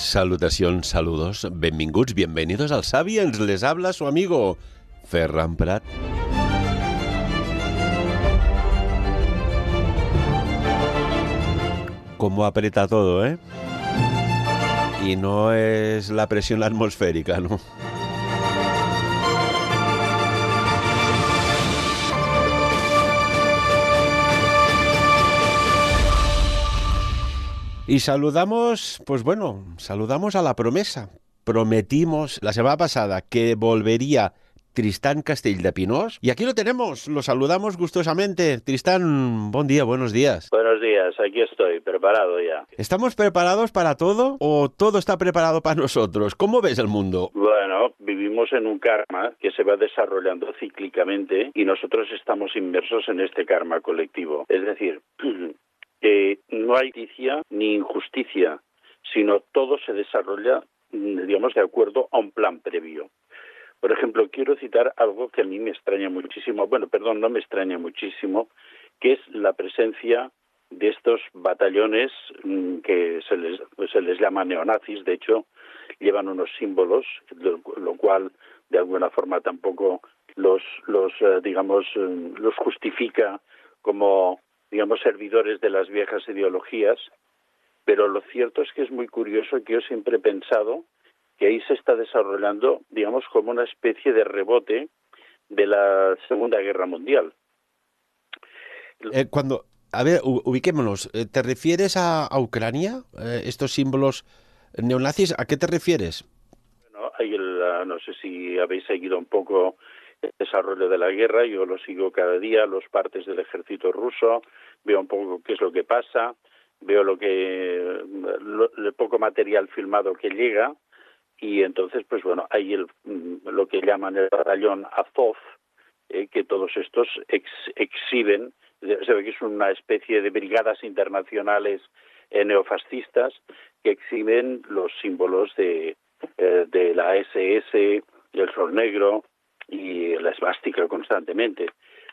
Salutacions, saludos, benvinguts, bienvenidos al Sapiens. Les habla su amigo Ferran Prat. Cómo aprieta todo, ¿eh? Y no es la presión atmosférica, ¿no? Y saludamos, pues bueno, saludamos a la promesa. Prometimos la semana pasada que volvería Tristán Castell de Pinós. Y aquí lo tenemos, lo saludamos gustosamente. Tristán, buen día, buenos días. Buenos días, aquí estoy, preparado ya. ¿Estamos preparados para todo o todo está preparado para nosotros? ¿Cómo ves el mundo? Bueno, vivimos en un karma que se va desarrollando cíclicamente y nosotros estamos inmersos en este karma colectivo. Es decir, no hay justicia ni injusticia, sino todo se desarrolla, digamos, de acuerdo a un plan previo. Por ejemplo, quiero citar algo que a mí me extraña muchísimo, no me extraña muchísimo, que es la presencia de estos batallones que se les llama neonazis. De hecho, llevan unos símbolos, lo cual de alguna forma tampoco los justifica como, digamos, servidores de las viejas ideologías. Pero lo cierto es que es muy curioso, que yo siempre he pensado que ahí se está desarrollando, digamos, como una especie de rebote de la Segunda Guerra Mundial. A ver, ubiquémonos. ¿Te refieres a Ucrania? ¿Estos símbolos neonazis? ¿A qué te refieres? Bueno, no sé si habéis seguido un poco el desarrollo de la guerra. Yo lo sigo cada día, los partes del ejército ruso, veo un poco qué es lo que pasa, veo el poco material filmado que llega. Y entonces, pues bueno, hay lo que llaman el batallón Azov, que todos estos exhiben. Se ve que es una especie de brigadas internacionales neofascistas que exhiben los símbolos de la SS, el Sol Negro y la esvástica constantemente,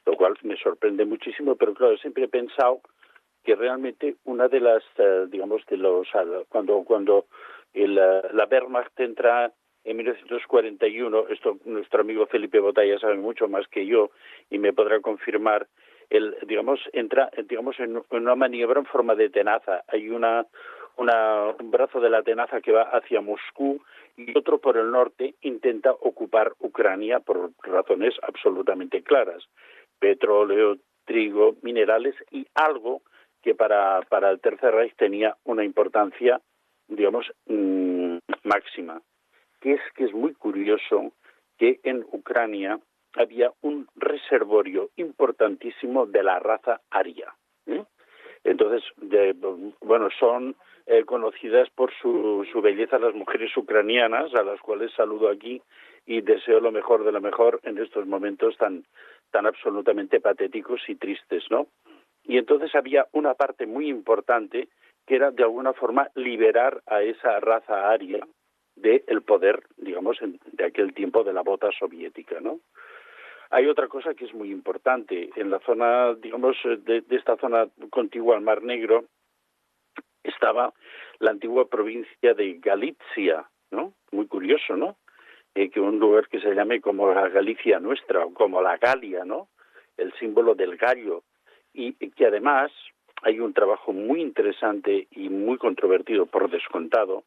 lo cual me sorprende muchísimo. Pero claro, siempre he pensado que realmente una de las, cuando la Wehrmacht entra en 1941, esto nuestro amigo Felipe Botalla sabe mucho más que yo y me podrá confirmar, entra en una maniobra en forma de tenaza. Hay un brazo de la tenaza que va hacia Moscú y otro por el norte intenta ocupar Ucrania por razones absolutamente claras: petróleo, trigo, minerales y algo que para el Tercer Reich tenía una importancia, digamos, máxima, que es muy curioso que en Ucrania había un reservorio importantísimo de la raza aria. Entonces, son conocidas por su belleza las mujeres ucranianas, a las cuales saludo aquí y deseo lo mejor de lo mejor en estos momentos tan absolutamente patéticos y tristes, ¿no? Y entonces había una parte muy importante que era, de alguna forma, liberar a esa raza aria del poder, digamos, de aquel tiempo de la bota soviética, ¿no? Hay otra cosa que es muy importante. En la zona, digamos, de esta zona contigua al Mar Negro, estaba la antigua provincia de Galicia, ¿no? Muy curioso, ¿no? Que un lugar que se llame como la Galicia nuestra, o como la Galia, ¿no? El símbolo del gallo. Y que además hay un trabajo muy interesante y muy controvertido, por descontado,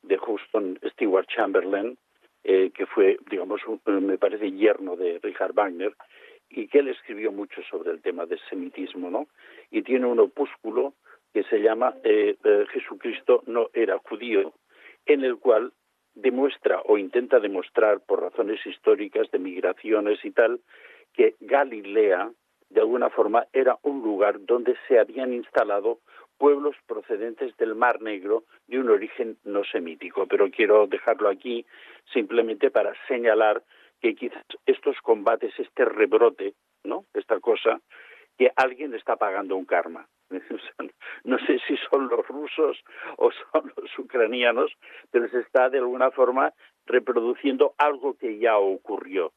de Houston Stewart Chamberlain, que fue, digamos, me parece yerno de Richard Wagner, y que él escribió mucho sobre el tema del semitismo, ¿no? Y tiene un opúsculo que se llama Jesucristo no era judío, en el cual demuestra o intenta demostrar, por razones históricas de migraciones y tal, que Galilea, de alguna forma, era un lugar donde se habían instalado pueblos procedentes del Mar Negro de un origen no semítico. Pero quiero dejarlo aquí simplemente para señalar que quizás estos combates, este rebrote, ¿no?, esta cosa, que alguien está pagando un karma. No sé si son los rusos o son los ucranianos, pero se está de alguna forma reproduciendo algo que ya ocurrió.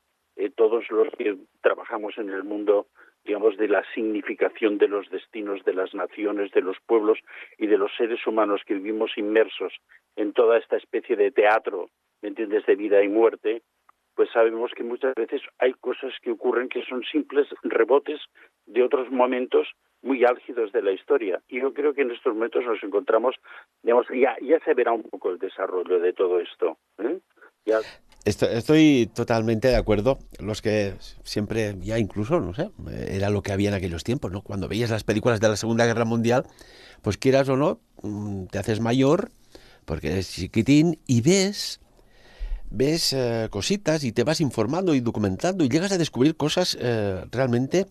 Todos los que trabajamos en el mundo digamos, de la significación de los destinos de las naciones, de los pueblos y de los seres humanos que vivimos inmersos en toda esta especie de teatro, ¿me entiendes?, de vida y muerte, pues sabemos que muchas veces hay cosas que ocurren que son simples rebotes de otros momentos muy álgidos de la historia. Y yo creo que en estos momentos nos encontramos, digamos, ya se verá un poco el desarrollo de todo esto, ¿eh? Ya. Estoy totalmente de acuerdo. Los que siempre, ya incluso, no sé, era lo que había en aquellos tiempos, ¿no? Cuando veías las películas de la Segunda Guerra Mundial, pues quieras o no, te haces mayor, porque eres chiquitín, y ves cositas y te vas informando y documentando y llegas a descubrir cosas realmente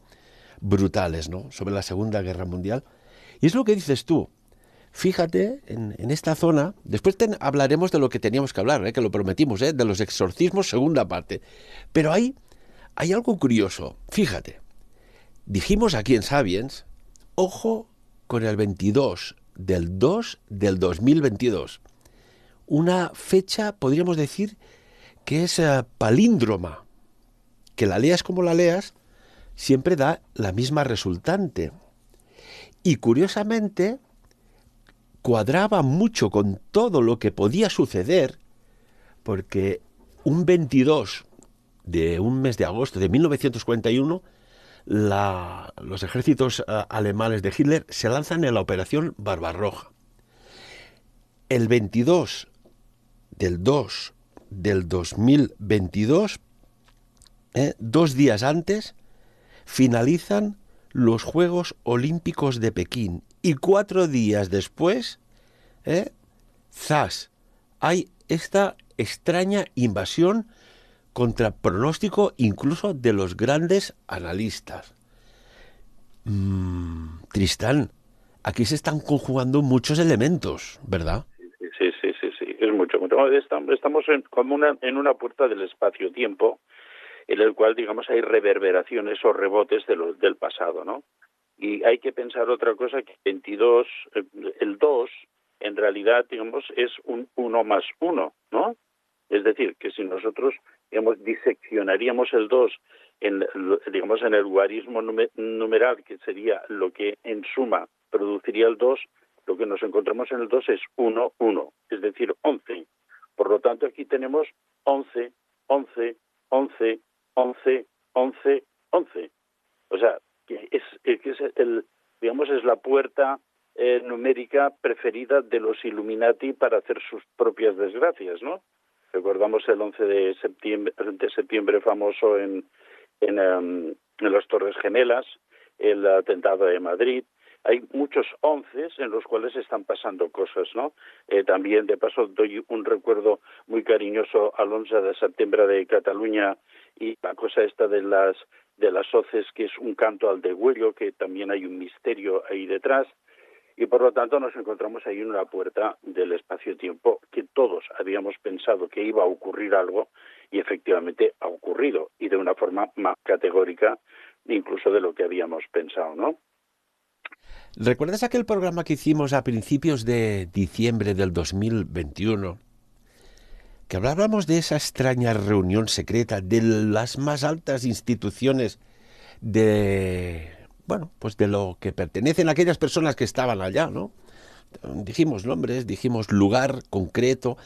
brutales, ¿no? Sobre la Segunda Guerra Mundial. Y es lo que dices tú. Fíjate, en esta zona, después hablaremos de lo que teníamos que hablar, que lo prometimos, de los exorcismos, segunda parte. Pero hay algo curioso. Fíjate, dijimos aquí en Sapiens, ojo con el 22 del 2 del 2022. Una fecha, podríamos decir, que es palíndroma. Que la leas como la leas, siempre da la misma resultante. Y curiosamente, cuadraba mucho con todo lo que podía suceder, porque un 22 de un mes de agosto de 1941, los ejércitos alemanes de Hitler se lanzan en la Operación Barbarroja. El 22 del 2 del 2022, 2 días antes, finalizan los Juegos Olímpicos de Pekín. Y 4 días después, ¡zas!, hay esta extraña invasión contra pronóstico incluso de los grandes analistas. Tristán, aquí se están conjugando muchos elementos, ¿verdad? Sí, es mucho. Estamos en una puerta del espacio-tiempo en el cual, digamos, hay reverberaciones o rebotes del pasado, ¿no? Y hay que pensar otra cosa, que el 2, en realidad, digamos, es un 1 más 1, ¿no? Es decir, que si nosotros, digamos, diseccionaríamos el 2 digamos, en el logaritmo numeral, que sería lo que en suma produciría el 2, lo que nos encontramos en el 2 es 1, 1, es decir, 11. Por lo tanto, aquí tenemos 11, 11, 11, 11, 11, 11. O sea, que es digamos, es la puerta numérica preferida de los Illuminati para hacer sus propias desgracias, ¿no? Recordamos el 11 de septiembre famoso en las Torres Gemelas, el atentado de Madrid. Hay muchos 11 en los cuales están pasando cosas, ¿no? También, de paso, doy un recuerdo muy cariñoso al 11 de septiembre de Cataluña y la cosa esta de las hoces, que es un canto al degüello, que también hay un misterio ahí detrás. Y por lo tanto nos encontramos ahí en una puerta del espacio-tiempo que todos habíamos pensado que iba a ocurrir algo y efectivamente ha ocurrido, y de una forma más categórica incluso de lo que habíamos pensado, ¿no? ¿Recuerdas aquel programa que hicimos a principios de diciembre del 2021? Que hablábamos de esa extraña reunión secreta de las más altas instituciones bueno, pues de lo que pertenecen a aquellas personas que estaban allá, ¿no? Dijimos nombres, dijimos lugar concreto,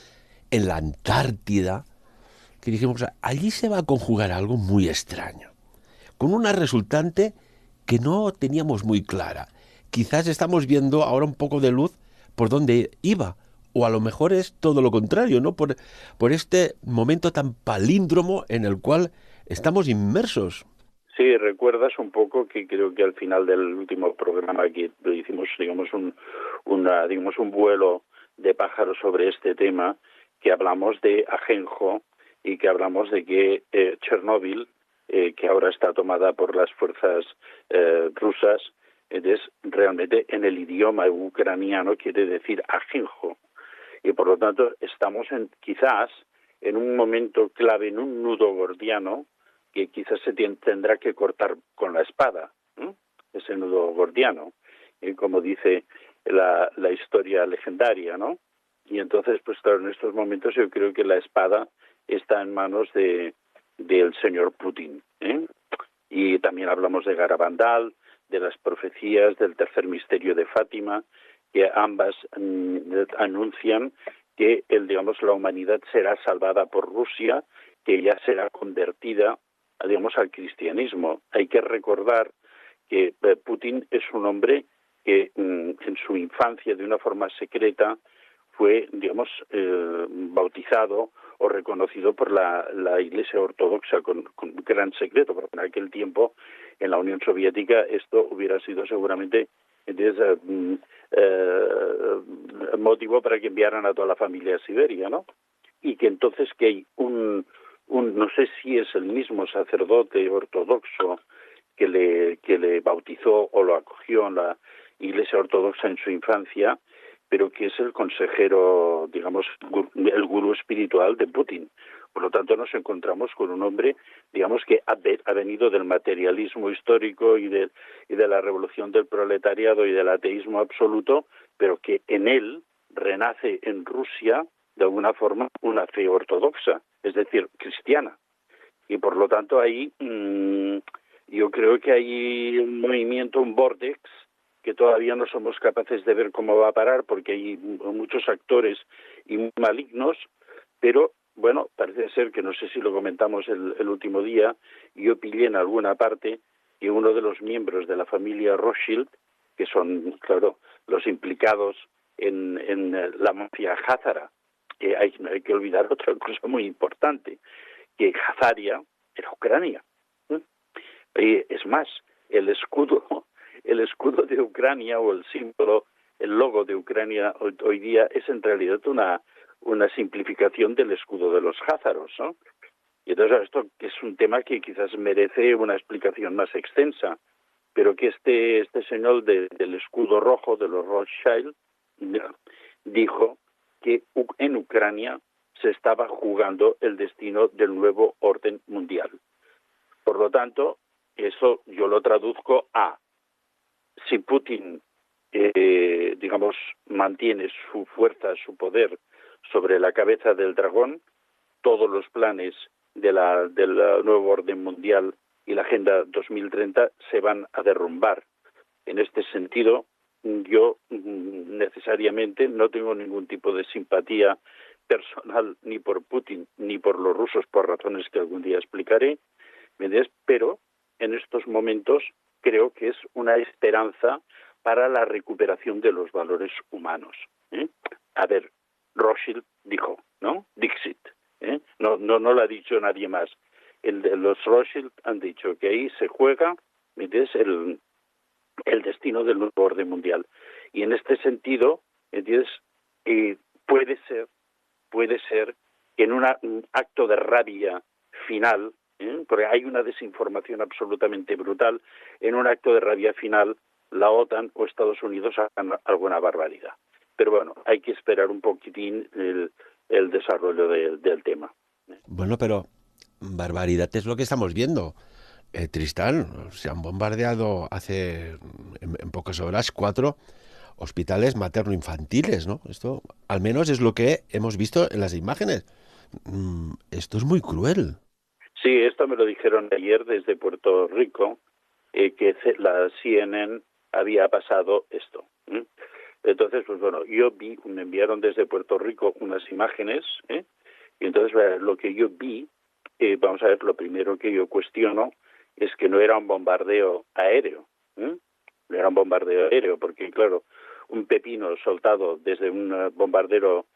en la Antártida, que dijimos, allí se va a conjugar algo muy extraño, con una resultante que no teníamos muy clara. Quizás estamos viendo ahora un poco de luz por dónde iba, o a lo mejor es todo lo contrario, ¿no? Por este momento tan palíndromo en el cual estamos inmersos. Sí, recuerdas un poco que creo que al final del último programa que hicimos, digamos, un vuelo de pájaros sobre este tema, que hablamos de Ajenjo y que hablamos de que Chernóbil, que ahora está tomada por las fuerzas rusas, es realmente en el idioma ucraniano quiere decir Ajenjo. Y por lo tanto estamos quizás en un momento clave, en un nudo gordiano, que quizás se tendrá que cortar con la espada, ¿no? Ese nudo gordiano, como dice la historia legendaria, ¿no? Y entonces, pues claro, en estos momentos yo creo que la espada está en manos del señor Putin, ¿eh? Y también hablamos de Garabandal, de las profecías, del tercer misterio de Fátima, que ambas anuncian que la humanidad será salvada por Rusia, que ella será convertida, al cristianismo. Hay que recordar que Putin es un hombre que en su infancia, de una forma secreta, fue, bautizado o reconocido por la Iglesia Ortodoxa con gran secreto, porque en aquel tiempo, en la Unión Soviética, esto hubiera sido seguramente motivo para que enviaran a toda la familia a Siberia, ¿no? Y que entonces que hay no sé si es el mismo sacerdote ortodoxo que le bautizó o lo acogió en la Iglesia Ortodoxa en su infancia, pero que es el consejero, el gurú espiritual de Putin. Por lo tanto, nos encontramos con un hombre, que ha venido del materialismo histórico y de la revolución del proletariado y del ateísmo absoluto, pero que en él renace en Rusia, de alguna forma, una fe ortodoxa, es decir, cristiana. Y por lo tanto, ahí yo creo que hay un movimiento, un vórtex, que todavía no somos capaces de ver cómo va a parar, porque hay muchos actores y malignos, pero bueno, parece ser que, no sé si lo comentamos el último día, yo pillé en alguna parte que uno de los miembros de la familia Rothschild, que son, claro, los implicados en la mafia házara, no hay que olvidar otra cosa muy importante, que Hazaria era Ucrania. Es más, el escudo de Ucrania, o el símbolo, el logo de Ucrania hoy día, es en realidad una simplificación del escudo de los házaros, ¿no? Y entonces esto es un tema que quizás merece una explicación más extensa, pero que este señor del escudo rojo de los Rothschild dijo que en Ucrania se estaba jugando el destino del nuevo orden mundial. Por lo tanto, eso yo lo traduzco a: si Putin, mantiene su fuerza, su poder sobre la cabeza del dragón, todos los planes del nuevo orden mundial y la Agenda 2030 se van a derrumbar. En este sentido, yo necesariamente no tengo ningún tipo de simpatía personal ni por Putin ni por los rusos, por razones que algún día explicaré, pero en estos momentos creo que es una esperanza para la recuperación de los valores humanos. A ver, Rothschild dijo, ¿no? Dixit. No lo ha dicho nadie más. Los Rothschild han dicho que ahí se juega, el destino del nuevo orden mundial. Y en este sentido, puede ser que en un acto de rabia final, porque hay una desinformación absolutamente brutal, en un acto de rabia final, la OTAN o Estados Unidos hagan alguna barbaridad. Pero bueno, hay que esperar un poquitín el desarrollo del tema. Bueno, pero barbaridad es lo que estamos viendo. Tristán, se han bombardeado hace en pocas horas 4 hospitales materno-infantiles, ¿no? Esto al menos es lo que hemos visto en las imágenes. Esto es muy cruel. Sí, esto me lo dijeron ayer desde Puerto Rico, que la CNN había pasado esto. Entonces, pues bueno, me enviaron desde Puerto Rico unas imágenes, y entonces lo que yo vi, vamos a ver, lo primero que yo cuestiono es que no era un bombardeo aéreo, no era un bombardeo aéreo, porque claro, un pepino soltado desde un bombardero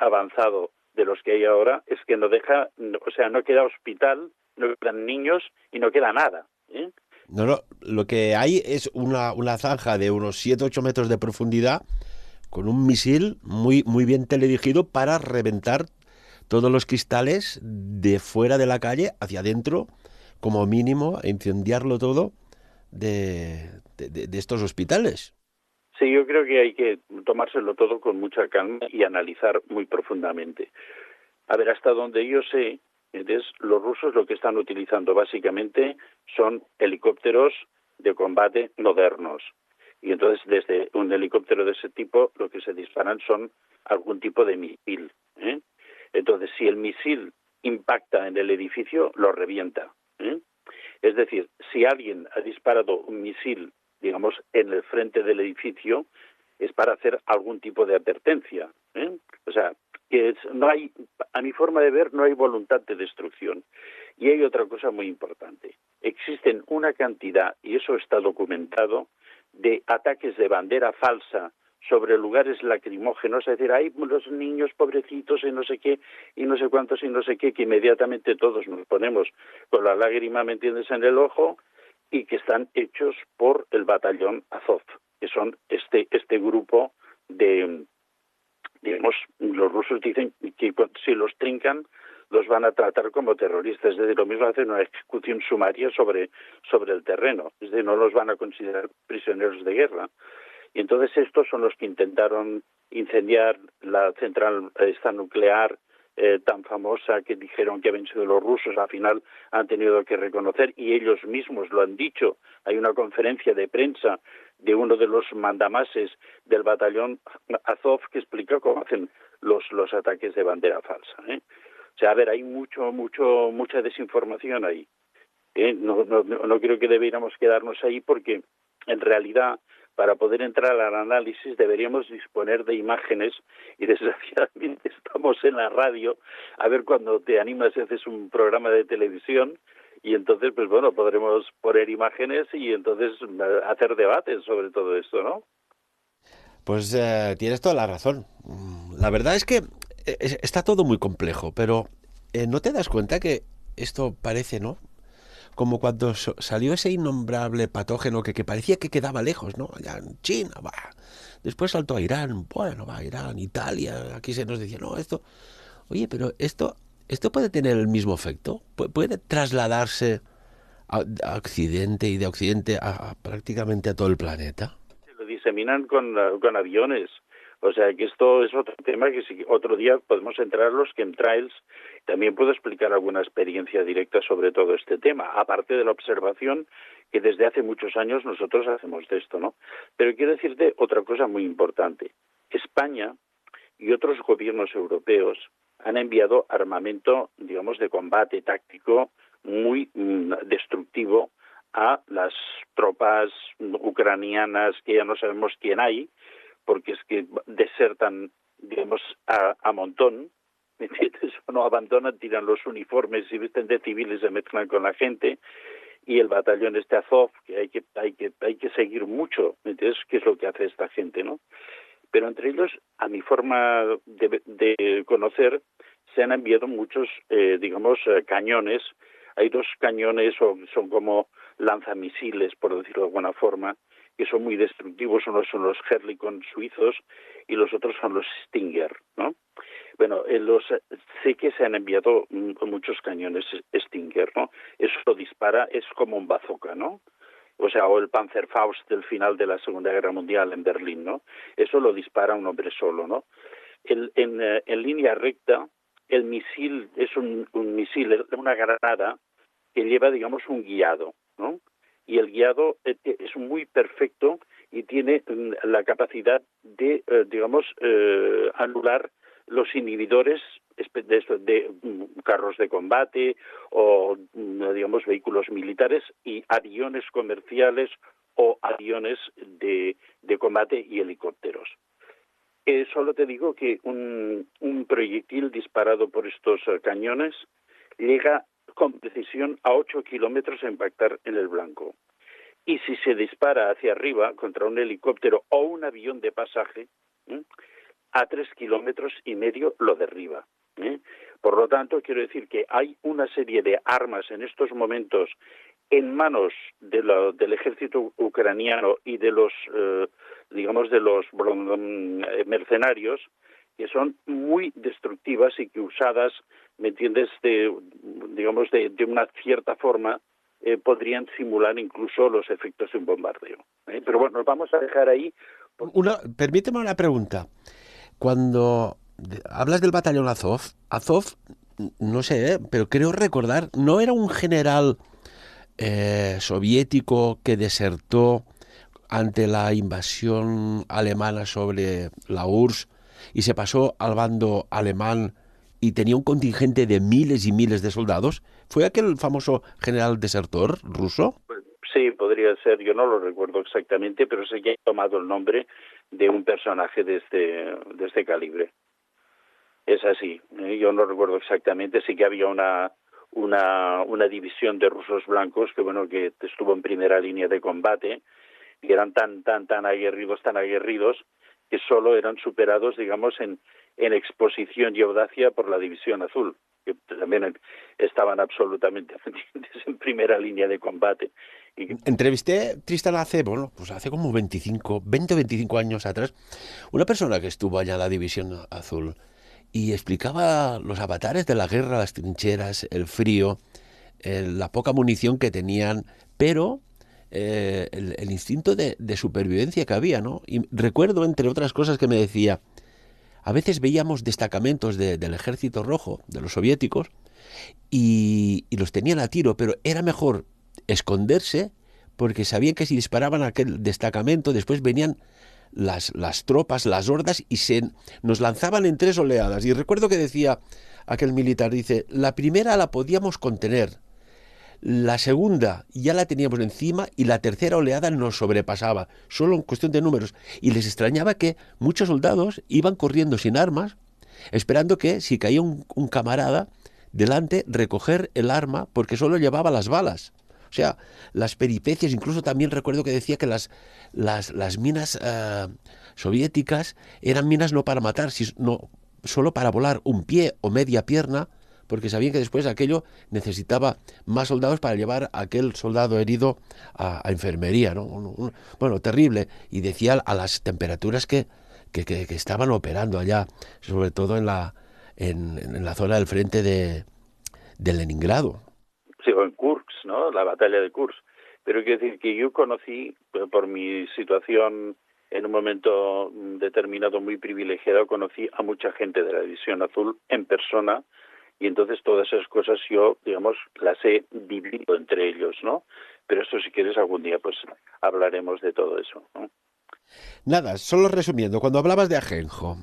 avanzado de los que hay ahora, es que no queda hospital, no quedan niños y no queda nada. No, lo que hay es una zanja de unos 7-8 metros de profundidad con un misil muy, muy bien teledirigido para reventar todos los cristales de fuera de la calle hacia adentro, como mínimo, e incendiarlo todo de estos hospitales. Sí, yo creo que hay que tomárselo todo con mucha calma y analizar muy profundamente. A ver, hasta donde yo sé, los rusos lo que están utilizando básicamente son helicópteros de combate modernos. Y entonces, desde un helicóptero de ese tipo, lo que se disparan son algún tipo de misil. Entonces, si el misil impacta en el edificio, lo revienta. Es decir, si alguien ha disparado un misil, digamos, en el frente del edificio, es para hacer algún tipo de advertencia, ¿eh? O sea, no hay, a mi forma de ver, no hay voluntad de destrucción. Y hay otra cosa muy importante. Existen una cantidad, y eso está documentado, de ataques de bandera falsa sobre lugares lacrimógenos, es decir, hay los niños pobrecitos y no sé qué, y no sé cuántos y no sé qué, que inmediatamente todos nos ponemos con la lágrima, ¿me entiendes?, en el ojo, y que están hechos por el batallón Azov, que son este grupo de, digamos, los rusos dicen que si los trincan los van a tratar como terroristas, es decir, lo mismo hacen una ejecución sumaria sobre el terreno, es decir, no los van a considerar prisioneros de guerra. Y entonces estos son los que intentaron incendiar la central esta nuclear tan famosa que dijeron que habían sido los rusos, al final han tenido que reconocer, y ellos mismos lo han dicho. Hay una conferencia de prensa de uno de los mandamases del batallón Azov que explica cómo hacen los ataques de bandera falsa, ¿eh? O sea, a ver, hay mucha desinformación ahí. No creo que debiéramos quedarnos ahí porque, en realidad, para poder entrar al análisis deberíamos disponer de imágenes y desgraciadamente estamos en la radio. A ver, cuando te animas y haces un programa de televisión y entonces, pues bueno, podremos poner imágenes y entonces hacer debates sobre todo esto, ¿no? Pues tienes toda la razón. La verdad es que está todo muy complejo, pero ¿no te das cuenta que esto parece, ¿no?, como cuando salió ese innombrable patógeno que parecía que quedaba lejos, ¿no? Allá en China, va. Después saltó a Irán, bueno, va, Irán, Italia, aquí se nos decía, no, esto... Oye, pero esto puede tener el mismo efecto, puede trasladarse a Occidente y de Occidente a prácticamente a todo el planeta. Se lo diseminan con aviones. O sea que esto es otro tema que si otro día podemos entrar los chemtrails. También puedo explicar alguna experiencia directa sobre todo este tema, aparte de la observación que desde hace muchos años nosotros hacemos de esto, ¿no? Pero quiero decirte otra cosa muy importante. España y otros gobiernos europeos han enviado armamento, digamos, de combate táctico muy destructivo a las tropas ucranianas, que ya no sabemos quién hay, porque es que desertan, digamos, a montón, ¿me entiendes? No abandonan, tiran los uniformes y visten de civiles, se mezclan con la gente, y el batallón este Azov, que hay que seguir mucho, ¿me entiendes? ¿Qué es lo que hace esta gente, no? Pero entre ellos, a mi forma de conocer, se han enviado muchos, cañones. Hay dos cañones, son como lanzamisiles, por decirlo de alguna forma, que son muy destructivos. Unos son los Herlikon suizos y los otros son los Stinger, ¿no? Bueno, sé que se han enviado muchos cañones Stinger, ¿no? Eso dispara, es como un bazooka, ¿no? O sea, o el Panzerfaust del final de la Segunda Guerra Mundial en Berlín, ¿no? Eso lo dispara un hombre solo, ¿no? En línea recta, el misil es un misil, una granada que lleva, digamos, un guiado, ¿no? Y el guiado es muy perfecto y tiene la capacidad de, anular los inhibidores de carros de combate o, digamos, vehículos militares y aviones comerciales o aviones de combate y helicópteros. Solo te digo que un proyectil disparado por estos cañones llega con precisión a 8 kilómetros a impactar en el blanco. Y si se dispara hacia arriba contra un helicóptero o un avión de pasaje, a 3,5 kilómetros lo derriba. Por lo tanto, quiero decir que hay una serie de armas en estos momentos en manos del ejército ucraniano y de los, mercenarios, que son muy destructivas y que usadas, ¿me entiendes?, de una cierta forma, podrían simular incluso los efectos de un bombardeo. Pero bueno, nos vamos a dejar ahí. Permíteme una pregunta. Cuando hablas del batallón Azov, no sé, pero creo recordar, ¿no era un general soviético que desertó ante la invasión alemana sobre la URSS y se pasó al bando alemán y tenía un contingente de miles y miles de soldados. ¿Fue aquel famoso general desertor ruso? Pues, sí, podría ser, yo no lo recuerdo exactamente, pero sé que he tomado el nombre de un personaje de este calibre. Es así, yo no recuerdo exactamente, sí que había una división de rusos blancos que bueno que estuvo en primera línea de combate y eran tan aguerridos que solo eran superados digamos en exposición y audacia por la división azul, que también estaban absolutamente en primera línea de combate. Y Entrevisté, Tristan, hace como 20 o 25 años atrás, una persona que estuvo allá en la División Azul y explicaba los avatares de la guerra, las trincheras, el frío, la poca munición que tenían, pero el instinto de supervivencia que había, ¿no? Y recuerdo, entre otras cosas, que me decía, a veces veíamos destacamentos del ejército rojo, de los soviéticos, y los tenían a tiro, pero era mejor esconderse porque sabían que si disparaban a aquel destacamento, después venían las tropas, las hordas, y nos lanzaban en 3 oleadas. Y recuerdo que decía aquel militar, dice, la primera la podíamos contener, la segunda ya la teníamos encima y la tercera oleada nos sobrepasaba, solo en cuestión de números. Y les extrañaba que muchos soldados iban corriendo sin armas, esperando que si caía un camarada delante, recoger el arma porque solo llevaba las balas. O sea, las peripecias, incluso también recuerdo que decía que las minas soviéticas eran minas no para matar, sino solo para volar un pie o media pierna, porque sabían que después aquello necesitaba más soldados para llevar a aquel soldado herido a enfermería, ¿no? Bueno, terrible. Y decía a las temperaturas que estaban operando allá, sobre todo en la zona del frente de Leningrado. sí, o en Kursk, ¿no? La batalla de Kursk. Pero quiero decir que yo conocí, por mi situación en un momento determinado muy privilegiado, conocí a mucha gente de la División Azul en persona y entonces todas esas cosas yo, digamos, las he vivido entre ellos, ¿no? Pero esto si quieres algún día pues hablaremos de todo eso, ¿no? Nada, solo resumiendo, cuando hablabas de Ajenjo,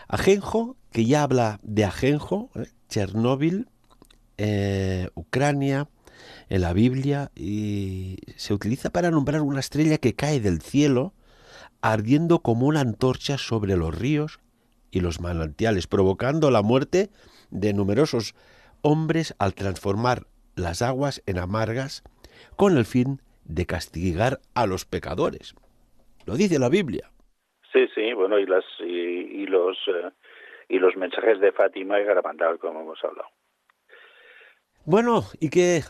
Ajenjo, que ya habla de Ajenjo, Chernóbil, Ucrania, en la Biblia, y se utiliza para nombrar una estrella que cae del cielo, ardiendo como una antorcha sobre los ríos y los manantiales, provocando la muerte de numerosos hombres al transformar las aguas en amargas, con el fin de castigar a los pecadores. Lo dice la Biblia. Sí, sí, bueno, y los mensajes de Fátima y Garabandal, como hemos hablado. Bueno, ¿y qué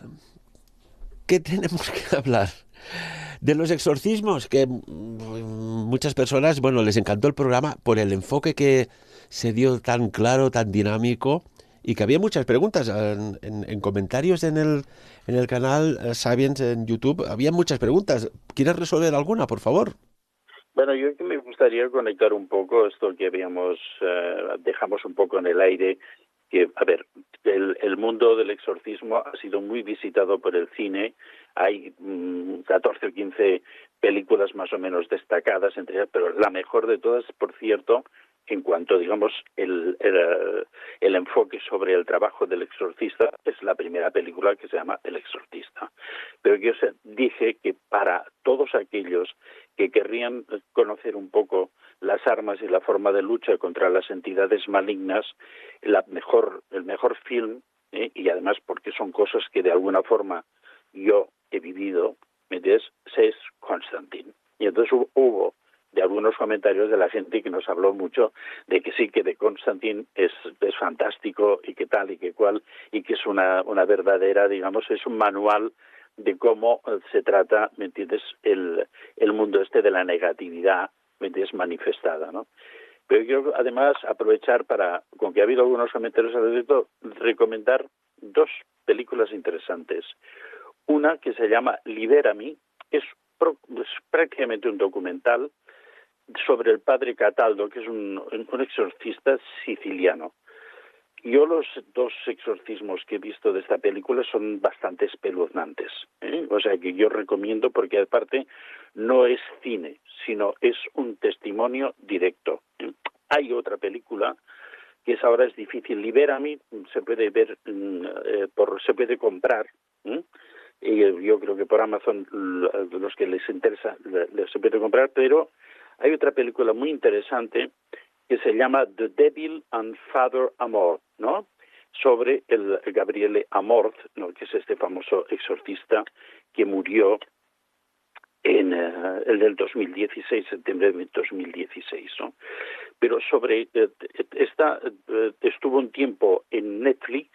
tenemos que hablar? De los exorcismos, que muchas personas, bueno, les encantó el programa por el enfoque que se dio tan claro, tan dinámico, y que había muchas preguntas en comentarios en el canal Sapiens en YouTube. Había muchas preguntas. ¿Quieres resolver alguna, por favor? Bueno, yo que me gustaría conectar un poco esto que dejamos un poco en el aire, que, a ver, el mundo del exorcismo ha sido muy visitado por el cine, hay 14 o 15 películas más o menos destacadas entre ellas, pero la mejor de todas, por cierto, en cuanto, digamos, el enfoque sobre el trabajo del exorcista, es la primera película que se llama El exorcista. Pero yo dije que para todos aquellos que querrían conocer un poco las armas y la forma de lucha contra las entidades malignas, el mejor film, y además porque son cosas que de alguna forma yo he vivido, ¿me entiendes? Es Constantine. Y entonces hubo de algunos comentarios de la gente que nos habló mucho de que sí, que de Constantine es fantástico y que tal y que cual, y que es una verdadera, digamos, es un manual de cómo se trata, ¿me entiendes?, el mundo este de la negatividad, ¿me entiendes?, manifestada, ¿no? Pero quiero además aprovechar para, con que ha habido algunos comentarios al respecto, recomendar dos películas interesantes. Una que se llama Libérame, es prácticamente un documental sobre el padre Cataldo, que es un exorcista siciliano. Yo los dos exorcismos que he visto de esta película son bastante espeluznantes, ¿eh? O sea que yo recomiendo porque aparte no es cine, sino es un testimonio directo. Hay otra película que es ahora es difícil. Libera-me se puede ver, se puede comprar. Y yo creo que por Amazon, los que les interesa, se puede comprar, pero hay otra película muy interesante que se llama The Devil and Father Amorth, ¿no? Sobre el Gabriele Amorth, ¿no? Que es este famoso exorcista que murió en el del 2016, septiembre de 2016, ¿no? Pero sobre esta estuvo un tiempo en Netflix,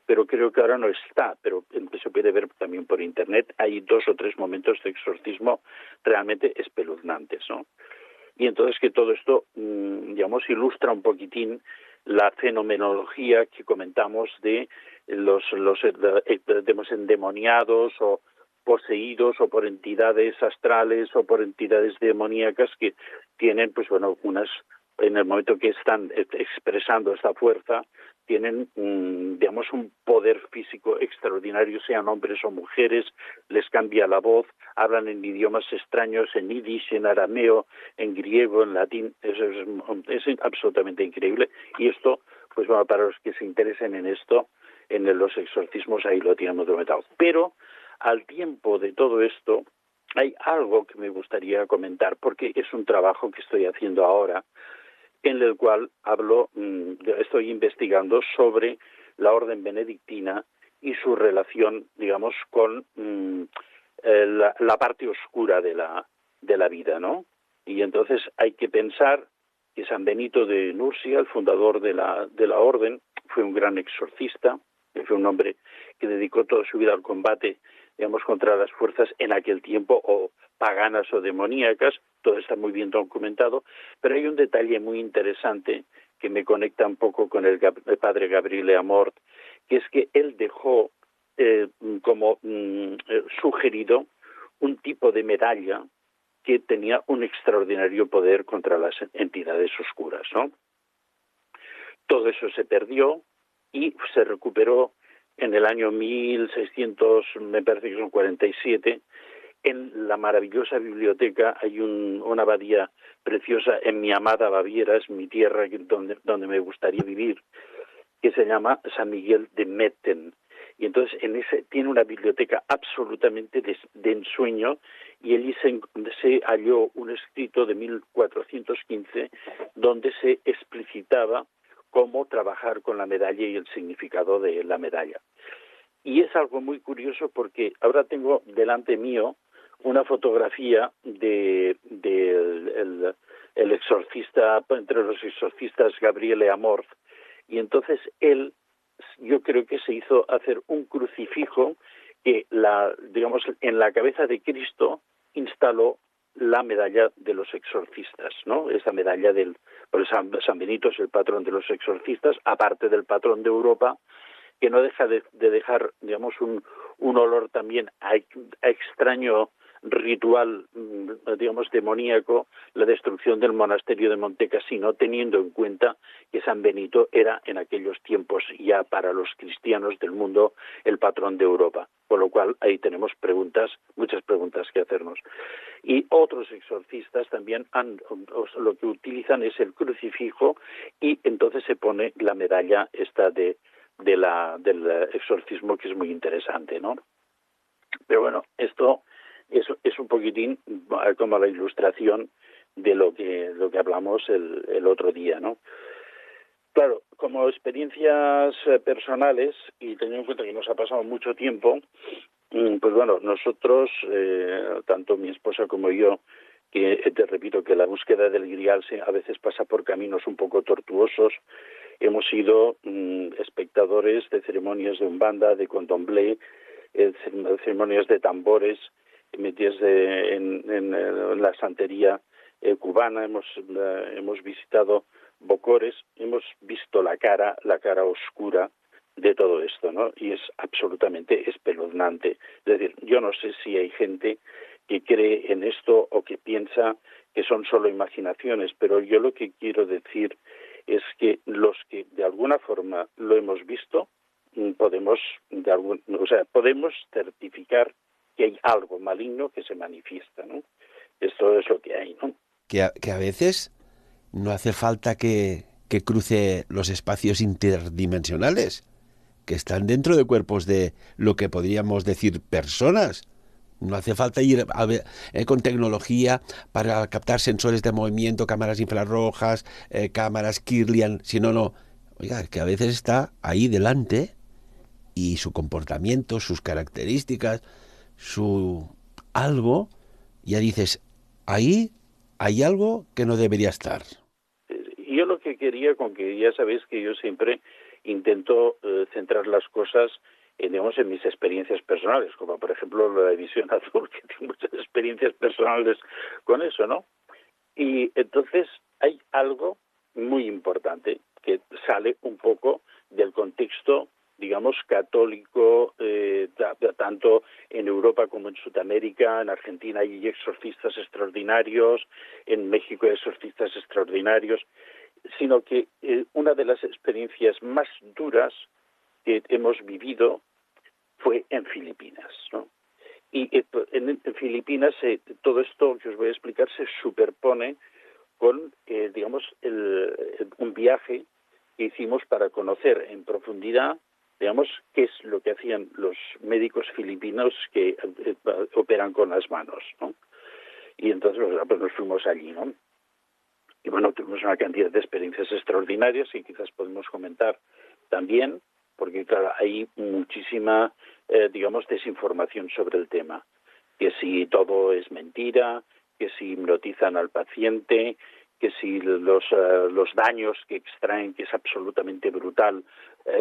pero creo que ahora no está, pero se puede ver también por internet. Hay 2 o 3 momentos de exorcismo realmente espeluznantes, ¿no? Y entonces que todo esto, digamos, ilustra un poquitín la fenomenología que comentamos de los endemoniados o poseídos o por entidades astrales o por entidades demoníacas que tienen, pues bueno, en el momento que están expresando esta fuerza, tienen, digamos, un poder físico extraordinario, sean hombres o mujeres, les cambia la voz, hablan en idiomas extraños, en yiddish, en arameo, en griego, en latín. Eso es absolutamente increíble. Y esto, pues bueno, para los que se interesen en esto, en los exorcismos, ahí lo tienen documentado. Pero al tiempo de todo esto, hay algo que me gustaría comentar, porque es un trabajo que estoy haciendo ahora, en el cual estoy investigando sobre la orden benedictina y su relación, digamos, con la parte oscura de la vida, ¿no? Y entonces hay que pensar que San Benito de Nursia, el fundador de la orden, fue un gran exorcista, fue un hombre que dedicó toda su vida al combate, digamos, contra las fuerzas en aquel tiempo o paganas o demoníacas. Todo está muy bien documentado, pero hay un detalle muy interesante que me conecta un poco con el padre Gabriele Amorth, que es que él dejó sugerido un tipo de medalla que tenía un extraordinario poder contra las entidades oscuras, ¿no? Todo eso se perdió y se recuperó en el año 1600, me parece que son 47, en la maravillosa biblioteca. Hay una abadía preciosa en mi amada Baviera, es mi tierra donde me gustaría vivir, que se llama San Miguel de Metten. Y entonces tiene una biblioteca absolutamente de ensueño, y allí se halló un escrito de 1415 donde se explicitaba cómo trabajar con la medalla y el significado de la medalla. Y es algo muy curioso porque ahora tengo delante mío una fotografía del exorcista, entre los exorcistas, Gabriele Amorth, y entonces él, yo creo que se hizo hacer un crucifijo que, digamos, en la cabeza de Cristo instaló la medalla de los exorcistas, ¿no? Esa medalla porque San Benito es el patrón de los exorcistas, aparte del patrón de Europa, que no deja de dejar, digamos, un olor también a extraño ritual, digamos, demoníaco, la destrucción del monasterio de Monte Cassino, teniendo en cuenta que San Benito era en aquellos tiempos ya para los cristianos del mundo el patrón de Europa. Con lo cual ahí tenemos muchas preguntas que hacernos. Y otros exorcistas también lo que utilizan es el crucifijo, y entonces se pone la medalla esta del exorcismo, que es muy interesante, ¿no? Pero bueno, esto es un poquitín como la ilustración de lo que hablamos el otro día, ¿no? Claro, como experiencias personales, y teniendo en cuenta que nos ha pasado mucho tiempo, pues bueno, nosotros, tanto mi esposa como yo, que te repito que la búsqueda del Grial a veces pasa por caminos un poco tortuosos, hemos sido espectadores de ceremonias de umbanda, de candomblé, ceremonias de tambores, metidas en la santería cubana. Hemos visitado bocores, hemos visto la cara oscura de todo esto, ¿no? Y es absolutamente espeluznante. Es decir, yo no sé si hay gente que cree en esto o que piensa que son solo imaginaciones, pero yo lo que quiero decir es que los que de alguna forma lo hemos visto, podemos certificar que hay algo maligno que se manifiesta, ¿no? Esto es lo que hay, ¿no? Que a veces no hace falta que que cruce los espacios interdimensionales, que están dentro de cuerpos de lo que podríamos decir personas. No hace falta ir a ver, con tecnología para captar sensores de movimiento, cámaras infrarrojas, cámaras Kirlian, sino no. Oiga, que a veces está ahí delante y su comportamiento, sus características, su algo, ya dices, ahí hay algo que no debería estar. Yo lo que quería, con que ya sabéis que yo siempre intento centrar las cosas digamos, en mis experiencias personales, como por ejemplo la visión azul, que tengo muchas experiencias personales con eso, ¿no? Y entonces hay algo muy importante que sale un poco del contexto, digamos, católico, tanto en Europa como en Sudamérica. En Argentina hay exorcistas extraordinarios, en México hay exorcistas extraordinarios, sino que una de las experiencias más duras que hemos vivido fue en Filipinas, ¿no? Y en Filipinas todo esto que os voy a explicar se superpone con, digamos, un viaje que hicimos para conocer en profundidad, digamos, qué es lo que hacían los médicos filipinos que operan con las manos, ¿no? Y entonces pues nos fuimos allí, ¿no? Y bueno, tuvimos una cantidad de experiencias extraordinarias y quizás podemos comentar también, porque claro, hay muchísima, digamos, desinformación sobre el tema. Que si todo es mentira, que si hipnotizan al paciente, que si los daños que extraen, que es absolutamente brutal,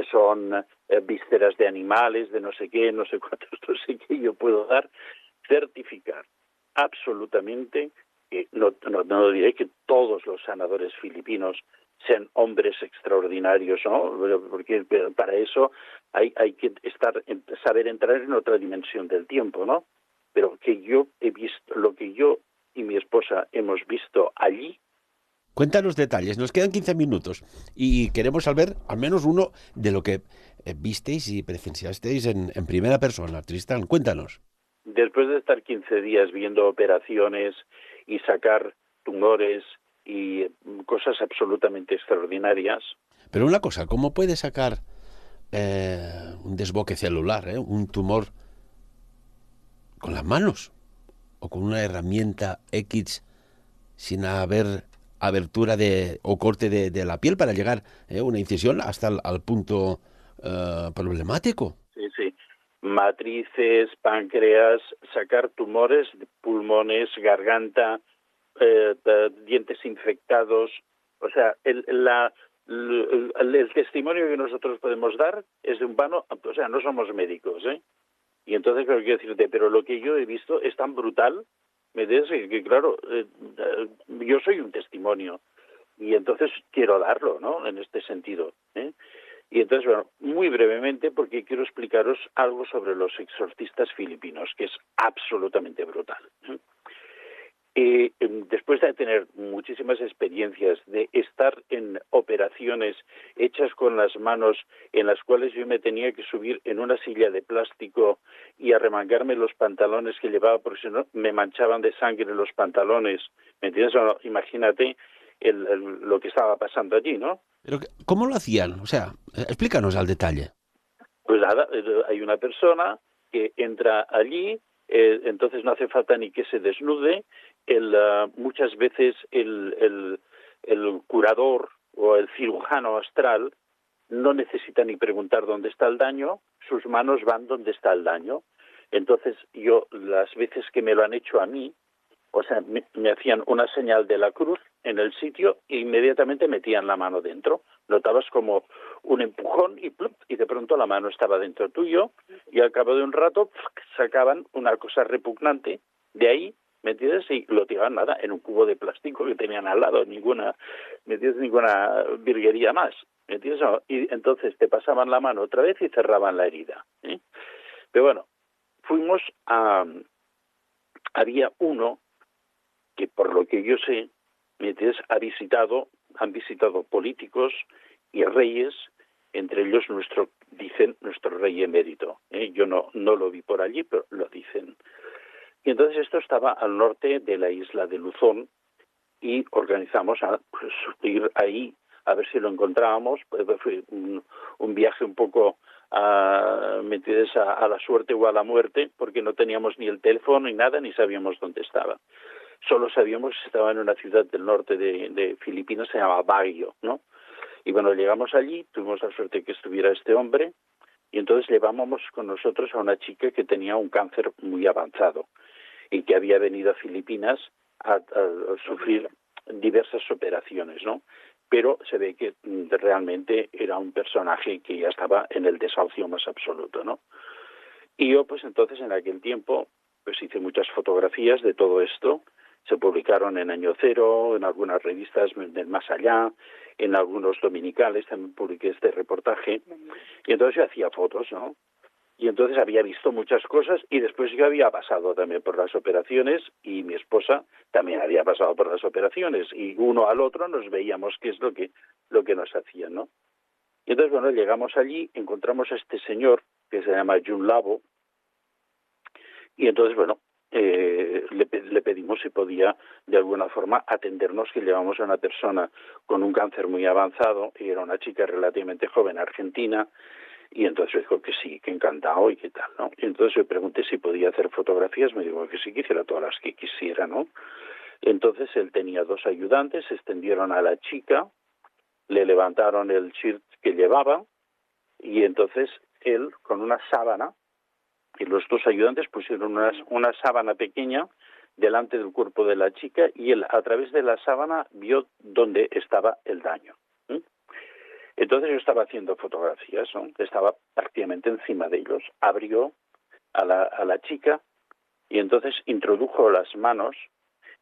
son vísceras de animales, de no sé qué, no sé cuántos, no sé qué, yo puedo certificar absolutamente que no diré que todos los sanadores filipinos sean hombres extraordinarios, ¿no? Porque para eso hay que saber entrar en otra dimensión del tiempo, ¿no? Pero que yo he visto, lo que yo y mi esposa hemos visto allí. Cuéntanos detalles, nos quedan 15 minutos y queremos saber al menos uno de lo que visteis y presenciasteis en primera persona. Tristán, cuéntanos. Después de estar 15 días viendo operaciones y sacar tumores y cosas absolutamente extraordinarias. Pero una cosa, ¿cómo puede sacar un desboque celular, un tumor con las manos o con una herramienta X sin haber abertura o corte de la piel para llegar una incisión hasta al punto problemático? Sí, sí. Matrices, páncreas, sacar tumores, pulmones, garganta, dientes infectados. O sea, el testimonio que nosotros podemos dar es de un vano, o sea, no somos médicos, ¿eh? Y entonces, claro, quiero decirte, pero lo que yo he visto es tan brutal, me dices que claro, yo soy un testimonio y entonces quiero darlo, ¿no? En este sentido, ¿eh? Y entonces, bueno, muy brevemente, porque quiero explicaros algo sobre los exorcistas filipinos, que es absolutamente brutal, ¿eh? Después de tener muchísimas experiencias, de estar en operaciones hechas con las manos, en las cuales yo me tenía que subir en una silla de plástico y arremangarme los pantalones que llevaba, porque si no me manchaban de sangre los pantalones, ¿me entiendes? Bueno, imagínate lo que estaba pasando allí, ¿no? Pero, ¿cómo lo hacían? O sea, explícanos al detalle. Pues nada, hay una persona que entra allí, entonces no hace falta ni que se desnude. Muchas veces el curador o el cirujano astral no necesita ni preguntar dónde está el daño, sus manos van donde está el daño. Entonces yo, las veces que me lo han hecho a mí, o sea, me hacían una señal de la cruz en el sitio e inmediatamente metían la mano dentro. Notabas como un empujón y ¡plup! Y de pronto la mano estaba dentro tuyo y al cabo de un rato sacaban una cosa repugnante de ahí, ¿me entiendes? Y lo tiraban nada en un cubo de plástico que tenían al lado, ninguna, ¿me entiendes? Ninguna virguería más, ¿me entiendes? No, y entonces te pasaban la mano otra vez y cerraban la herida, ¿eh? Pero bueno, fuimos a... Había uno que por lo que yo sé, ¿me entiendes? Han visitado políticos y reyes, entre ellos dicen nuestro rey emérito, ¿eh? Yo no lo vi por allí, pero lo dicen. Y entonces esto estaba al norte de la isla de Luzón y organizamos a ir ahí a ver si lo encontrábamos. Pues fue un viaje un poco metidos a la suerte o a la muerte, porque no teníamos ni el teléfono ni nada, ni sabíamos dónde estaba. Solo sabíamos que estaba en una ciudad del norte de Filipinas, se llama Baguio, ¿no? Y bueno, llegamos allí, tuvimos la suerte de que estuviera este hombre, y entonces llevábamos con nosotros a una chica que tenía un cáncer muy avanzado y que había venido a Filipinas a sufrir diversas operaciones, ¿no? Pero se ve que realmente era un personaje que ya estaba en el desahucio más absoluto, ¿no? Y yo, pues entonces, en aquel tiempo, pues hice muchas fotografías de todo esto. Se publicaron en Año Cero, en algunas revistas del Más Allá, en algunos dominicales también publiqué este reportaje. Y entonces yo hacía fotos, ¿no? Y entonces había visto muchas cosas y después yo había pasado también por las operaciones y mi esposa también había pasado por las operaciones y uno al otro nos veíamos qué es lo que nos hacían, ¿no? Y entonces, bueno, llegamos allí, encontramos a este señor que se llama Jun Labo y entonces, bueno, le pedimos si podía de alguna forma atendernos, que llevamos a una persona con un cáncer muy avanzado y era una chica relativamente joven argentina. Y entonces dijo que sí, que encantado y qué tal, ¿no? Y entonces le pregunté si podía hacer fotografías, me dijo que sí, que hiciera todas las que quisiera, ¿no? Entonces él tenía 2 ayudantes, se extendieron a la chica, le levantaron el shirt que llevaba y entonces él con una sábana, y los 2 ayudantes pusieron una sábana pequeña delante del cuerpo de la chica y él a través de la sábana vio dónde estaba el daño. Entonces yo estaba haciendo fotografías, ¿no? Estaba prácticamente encima de ellos. Abrió a la chica y entonces introdujo las manos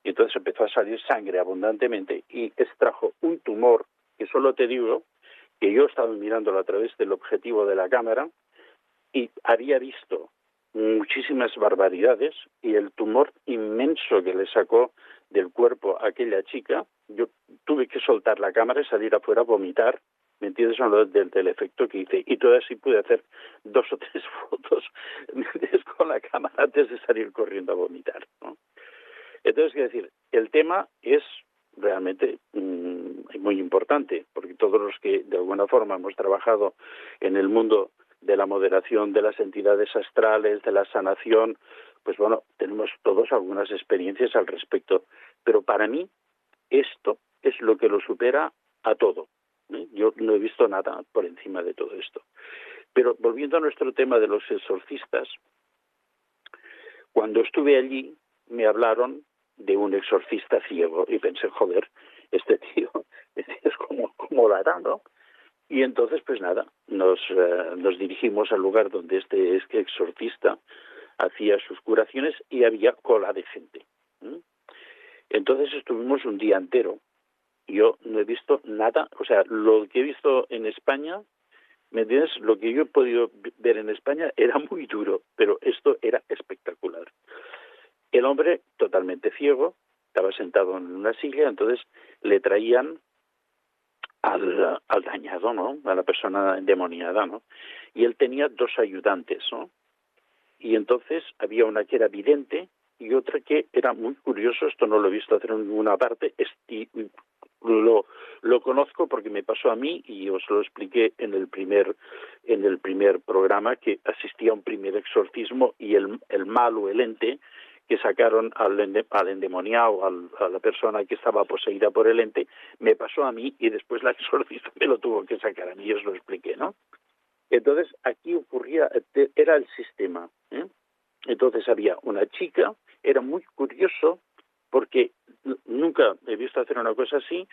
y entonces empezó a salir sangre abundantemente y extrajo un tumor que solo te digo que yo estaba mirándolo a través del objetivo de la cámara y había visto muchísimas barbaridades y el tumor inmenso que le sacó del cuerpo a aquella chica, yo tuve que soltar la cámara y salir afuera a vomitar. ¿Me entiendes? Son del efecto que hice. Y todavía sí pude hacer 2 o 3 fotos con la cámara antes de salir corriendo a vomitar, ¿no? Entonces, quiero decir, el tema es realmente muy importante, porque todos los que de alguna forma hemos trabajado en el mundo de la moderación de las entidades astrales, de la sanación, pues bueno, tenemos todos algunas experiencias al respecto. Pero para mí esto es lo que lo supera a todo. Yo no he visto nada por encima de todo esto. Pero volviendo a nuestro tema de los exorcistas, cuando estuve allí me hablaron de un exorcista ciego y pensé, joder, este tío es como lo hará, ¿no? Y entonces, pues nada, nos dirigimos al lugar donde este exorcista hacía sus curaciones y había cola de gente. Entonces estuvimos un día entero. Yo no he visto nada, o sea, lo que he visto en España, ¿me entiendes? Lo que yo he podido ver en España era muy duro, pero esto era espectacular. El hombre, totalmente ciego, estaba sentado en una silla, entonces le traían al dañado, ¿no? A la persona endemoniada, ¿no? Y él tenía 2 ayudantes, ¿no? Y entonces había una que era vidente y otra que era muy curioso, esto no lo he visto hacer en ninguna parte, lo conozco porque me pasó a mí y os lo expliqué en el primer programa, que asistía a un primer exorcismo y el mal o el ente que sacaron al endemoniado, a la persona que estaba poseída por el ente, me pasó a mí y después la exorcista me lo tuvo que sacar a mí, os lo expliqué, ¿no? Entonces aquí ocurría, era el sistema, ¿eh? Entonces había una chica, era muy curioso porque nunca he visto hacer una cosa así.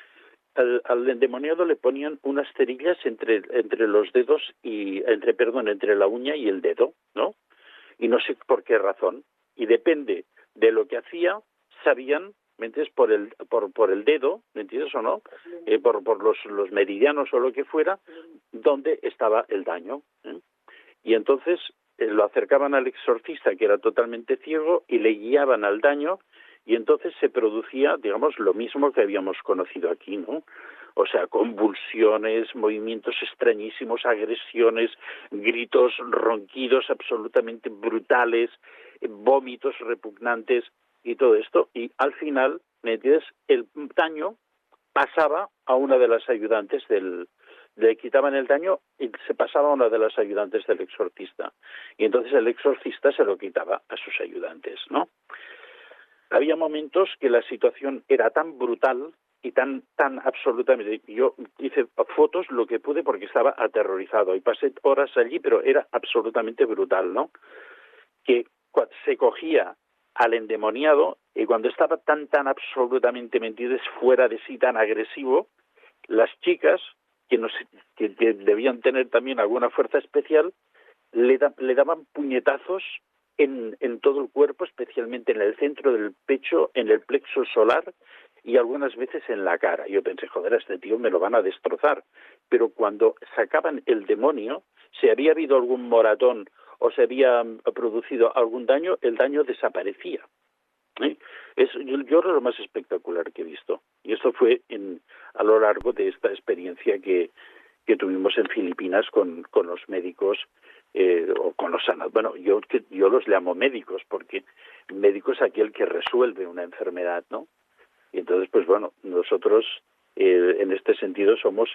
Al endemoniado le ponían unas cerillas entre los dedos y entre la uña y el dedo, ¿no? Y no sé por qué razón. Y depende de lo que hacía, sabían, ¿me entiendes? Por el dedo, ¿me entiendes o no? Por los meridianos o lo que fuera, dónde estaba el daño, ¿eh? Y entonces lo acercaban al exorcista, que era totalmente ciego, y le guiaban al daño, y entonces se producía, digamos, lo mismo que habíamos conocido aquí, ¿no? O sea, convulsiones, movimientos extrañísimos, agresiones, gritos, ronquidos absolutamente brutales, vómitos repugnantes y todo esto. Y al final, ¿me entiendes? El daño pasaba a una de las ayudantes le quitaban el daño y se pasaba a una de las ayudantes del exorcista. Y entonces el exorcista se lo quitaba a sus ayudantes, ¿no? Había momentos que la situación era tan brutal y tan absolutamente... Yo hice fotos lo que pude porque estaba aterrorizado y pasé horas allí, pero era absolutamente brutal, ¿no? Que se cogía al endemoniado y cuando estaba tan absolutamente metido, fuera de sí, tan agresivo, las chicas, que debían tener también alguna fuerza especial, le daban puñetazos en todo el cuerpo, especialmente en el centro del pecho, en el plexo solar y algunas veces en la cara. Yo pensé, joder, a este tío me lo van a destrozar. Pero cuando sacaban el demonio, si había habido algún moratón o se había producido algún daño, el daño desaparecía. Yo era lo más espectacular que he visto. Y esto fue a lo largo de esta experiencia que tuvimos en Filipinas con los médicos o con los sanadores. Bueno, yo los llamo médicos porque médico es aquel que resuelve una enfermedad, ¿no? Y entonces, pues bueno, nosotros en este sentido somos,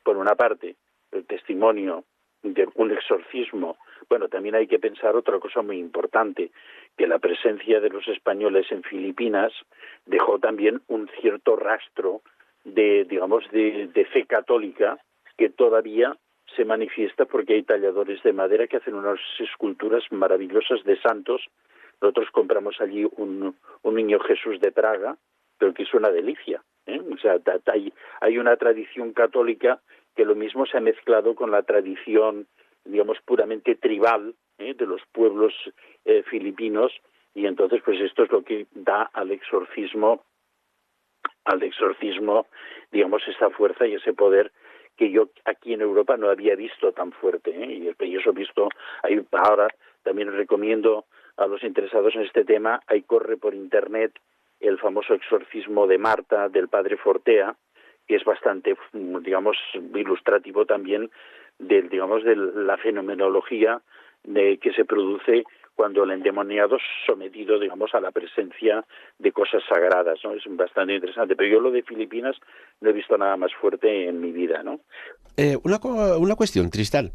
por una parte, el testimonio de un exorcismo. Bueno, también hay que pensar otra cosa muy importante, que la presencia de los españoles en Filipinas dejó también un cierto rastro de fe católica que todavía se manifiesta porque hay talladores de madera que hacen unas esculturas maravillosas de santos. Nosotros compramos allí un niño Jesús de Praga, pero que es una delicia, ¿eh? O sea, hay una tradición católica que lo mismo se ha mezclado con la tradición, digamos, puramente tribal, de los pueblos filipinos, y entonces pues esto es lo que da al exorcismo, digamos, esa fuerza y ese poder que yo aquí en Europa no había visto tan fuerte, y eso he visto, ahora también recomiendo a los interesados en este tema, ahí corre por internet el famoso exorcismo de Marta del padre Fortea, que es bastante, digamos, ilustrativo también de la fenomenología que se produce cuando el endemoniado es sometido, digamos, a la presencia de cosas sagradas, ¿no? Es bastante interesante. Pero yo lo de Filipinas no he visto nada más fuerte en mi vida, ¿no? Una cuestión, Tristán.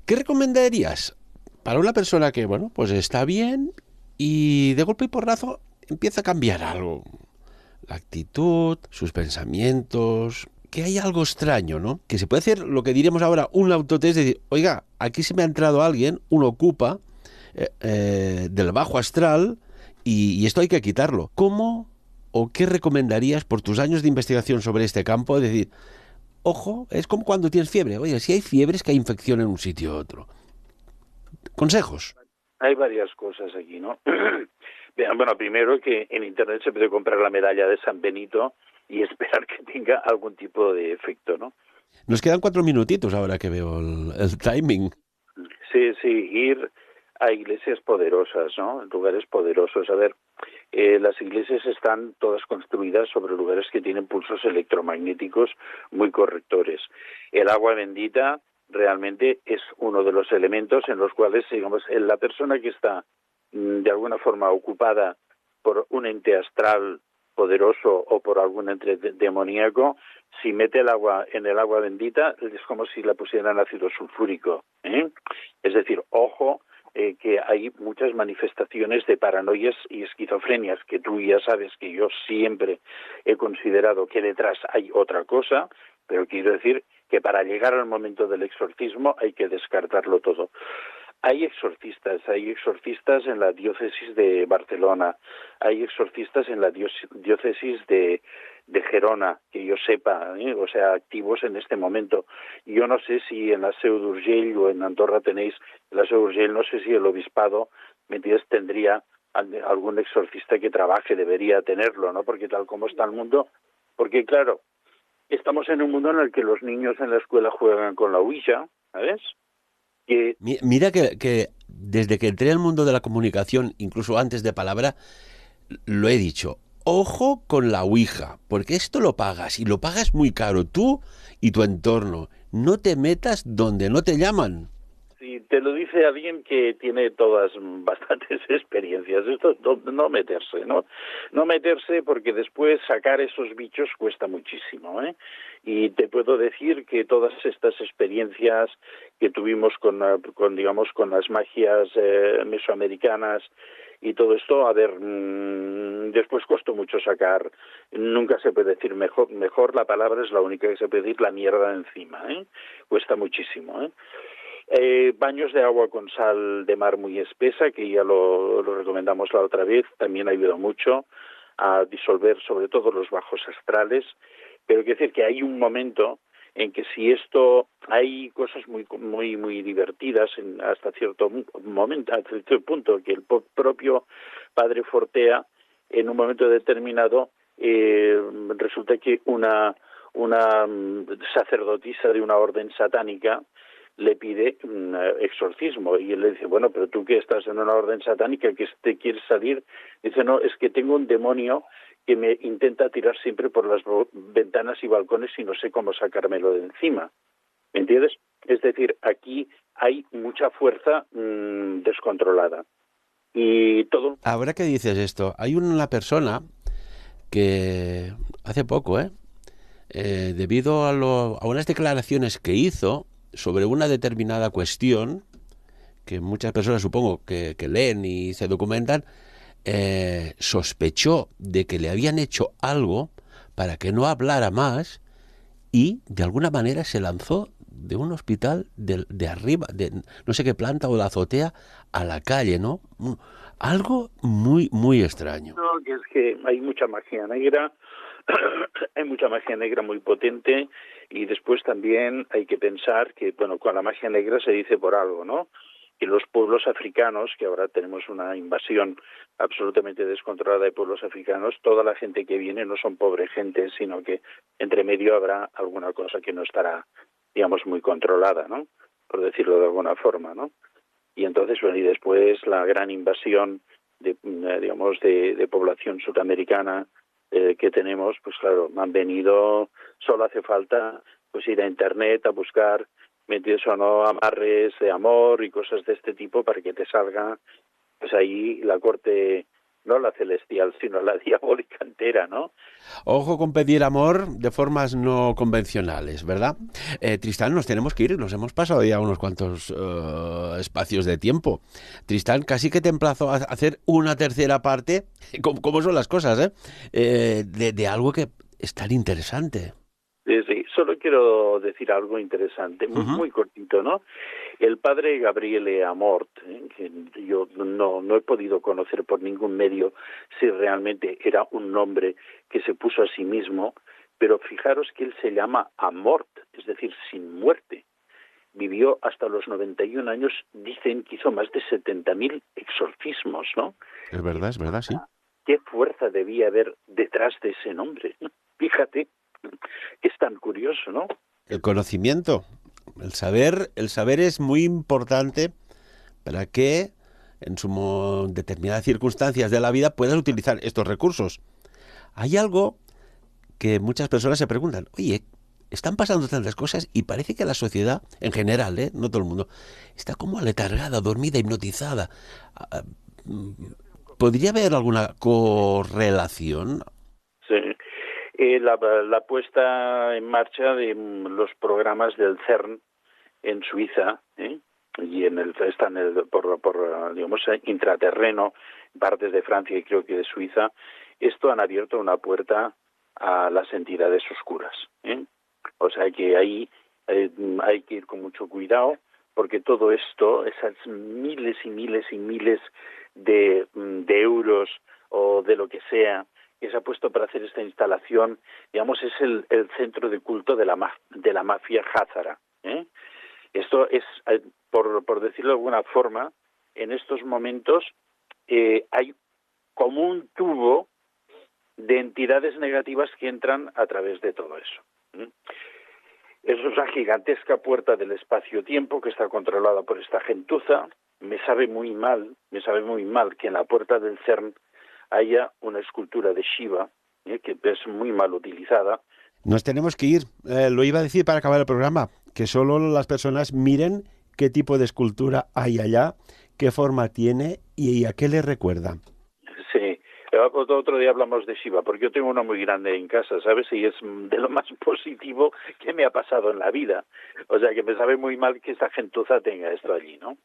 ¿Qué recomendarías para una persona que, bueno, pues está bien y de golpe y porrazo empieza a cambiar algo? La actitud, sus pensamientos, que hay algo extraño, ¿no? Que se puede hacer lo que diremos ahora, un autotest, de decir, oiga, aquí se me ha entrado alguien, un ocupa, del bajo astral, y esto hay que quitarlo. ¿Cómo o qué recomendarías por tus años de investigación sobre este campo? Es decir, ojo, es como cuando tienes fiebre. Oye, si hay fiebre es que hay infección en un sitio u otro. Consejos. Hay varias cosas aquí, ¿no? Bueno, primero que en Internet se puede comprar la medalla de San Benito y esperar que tenga algún tipo de efecto, ¿no? Nos quedan 4 minutitos ahora que veo el timing. Sí, ir a iglesias poderosas, ¿no? Lugares poderosos. A ver, las iglesias están todas construidas sobre lugares que tienen pulsos electromagnéticos muy correctores. El agua bendita realmente es uno de los elementos en los cuales, digamos, la persona que está de alguna forma ocupada por un ente astral poderoso o por algún ente demoníaco, si mete el agua en el agua bendita es como si la pusieran ácido sulfúrico, ¿eh? Es decir, ojo, que hay muchas manifestaciones de paranoias y esquizofrenias que tú ya sabes que yo siempre he considerado que detrás hay otra cosa, pero quiero decir que para llegar al momento del exorcismo hay que descartarlo todo. Hay exorcistas en la diócesis de Barcelona, hay exorcistas en la diócesis de Gerona, que yo sepa, o sea, activos en este momento. Yo no sé si en la Seu d'Urgell o en Andorra tenéis, en la Seu d'Urgell no sé si el obispado, ¿me entiendes?, tendría algún exorcista que trabaje, debería tenerlo, ¿no? Porque tal como está el mundo, porque claro, estamos en un mundo en el que los niños en la escuela juegan con la Ouija, ¿sabes? Mira que desde que entré al mundo de la comunicación, incluso antes de palabra, lo he dicho. Ojo con la Ouija, porque esto lo pagas, y lo pagas muy caro, tú y tu entorno. No te metas donde no te llaman. Sí, te lo dice alguien que tiene todas bastantes experiencias. Esto no meterse, ¿no? No meterse porque después sacar esos bichos cuesta muchísimo, ¿eh? Y te puedo decir que todas estas experiencias que tuvimos digamos, con las magias mesoamericanas y todo esto, a ver, después costó mucho sacar. Nunca se puede decir mejor, la palabra es la única que se puede decir, la mierda encima, ¿eh? Cuesta muchísimo, ¿eh? Baños de agua con sal de mar muy espesa, que ya lo recomendamos la otra vez, también ayuda mucho a disolver sobre todo los bajos astrales, pero quiero decir que hay un momento en que si esto hay cosas muy divertidas hasta cierto momento, hasta cierto punto, que el propio padre Fortea en un momento determinado resulta que una sacerdotisa de una orden satánica le pide un exorcismo y él le dice, bueno, pero tú que estás en una orden satánica, que te quieres salir, dice, no, es que tengo un demonio que me intenta tirar siempre por las ventanas y balcones y no sé cómo sacármelo de encima. ¿Me entiendes? Es decir, aquí hay mucha fuerza descontrolada. Y todo... Ahora que dices esto, hay una persona que hace poco, debido a unas declaraciones que hizo sobre una determinada cuestión, que muchas personas supongo que leen y se documentan, sospechó de que le habían hecho algo para que no hablara más y de alguna manera se lanzó de un hospital de arriba, de no sé qué planta o la azotea, a la calle, ¿no? Algo muy extraño. No, que es que hay mucha magia negra, hay mucha magia negra muy potente y después también hay que pensar que, bueno, con la magia negra se dice por algo, ¿no? Que los pueblos africanos, que ahora tenemos una invasión absolutamente descontrolada de pueblos africanos, toda la gente que viene no son pobre gente, sino que entre medio habrá alguna cosa que no estará, digamos, muy controlada, ¿no? Por decirlo de alguna forma, ¿no? Y entonces, bueno, y después la gran invasión de población sudamericana que tenemos, pues claro, han venido, solo hace falta pues ir a internet a buscar, metidos o no, amarres de amor y cosas de este tipo para que te salga, pues ahí la corte, no la celestial, sino la diabólica entera, ¿no? Ojo con pedir amor de formas no convencionales, ¿verdad? Tristán, nos tenemos que ir, nos hemos pasado ya unos cuantos espacios de tiempo. Tristán, casi que te emplazo a hacer una tercera parte, como son las cosas, de algo que es tan interesante. Sí, solo quiero decir algo interesante, muy cortito, ¿no? El padre Gabriele Amort, que yo no he podido conocer por ningún medio si realmente era un nombre que se puso a sí mismo, pero fijaros que él se llama Amort, es decir, sin muerte. Vivió hasta los 91 años, dicen que hizo más de 70.000 exorcismos, ¿no? Es verdad, sí. ¿Qué fuerza debía haber detrás de ese nombre? Fíjate, es tan curioso, ¿no? El conocimiento, el saber es muy importante para que en determinadas circunstancias de la vida puedas utilizar estos recursos. Hay algo que muchas personas se preguntan, oye, están pasando tantas cosas y parece que la sociedad, en general, no todo el mundo, está como aletargada, dormida, hipnotizada. ¿Podría haber alguna correlación? Sí. La puesta en marcha de los programas del CERN en Suiza, y están por digamos, intraterreno, partes de Francia y creo que de Suiza, esto han abierto una puerta a las entidades oscuras. O sea que ahí hay que ir con mucho cuidado, porque todo esto, esas miles y miles y miles de euros o de lo que sea, que se ha puesto para hacer esta instalación, digamos, es el centro de culto de la mafia házara. Esto es, por decirlo de alguna forma, en estos momentos hay como un tubo de entidades negativas que entran a través de todo eso. Eso es una gigantesca puerta del espacio-tiempo que está controlada por esta gentuza. Me sabe muy mal que en la puerta del CERN haya una escultura de Shiva, que es muy mal utilizada. Nos tenemos que ir. Lo iba a decir para acabar el programa, que solo las personas miren qué tipo de escultura hay allá, qué forma tiene y a qué le recuerda. Sí, otro día hablamos de Shiva, porque yo tengo uno muy grande en casa, ¿sabes? Y es de lo más positivo que me ha pasado en la vida. O sea, que me sabe muy mal que esta gentuza tenga esto allí, ¿no?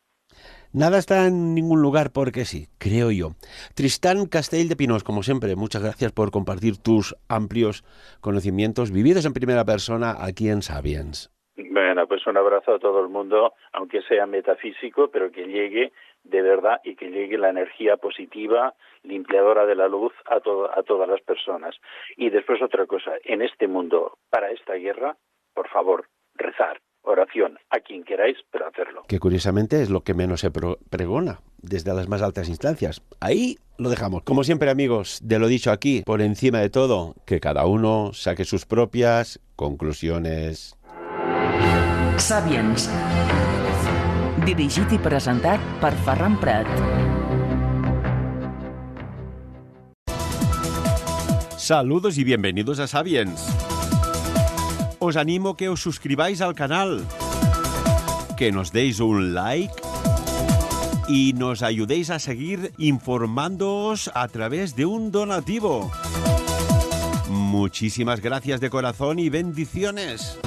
Nada está en ningún lugar porque sí, creo yo. Tristán Castell de Pinós, como siempre, muchas gracias por compartir tus amplios conocimientos vividos en primera persona aquí en Sapiens. Bueno, pues un abrazo a todo el mundo, aunque sea metafísico, pero que llegue de verdad y que llegue la energía positiva, limpiadora de la luz a todas las personas. Y después otra cosa, en este mundo, para esta guerra, por favor, rezar, oración, a quien queráis, pero hacerlo. Que curiosamente es lo que menos se pregona desde las más altas instancias. Ahí lo dejamos. Como siempre, amigos, de lo dicho aquí, por encima de todo, que cada uno saque sus propias conclusiones. Sapiens. Dirigit i presentat per Ferran Prat. Saludos y bienvenidos a Sapiens. Os animo que os suscribáis al canal, que nos deis un like y nos ayudéis a seguir informándoos a través de un donativo. Muchísimas gracias de corazón y bendiciones.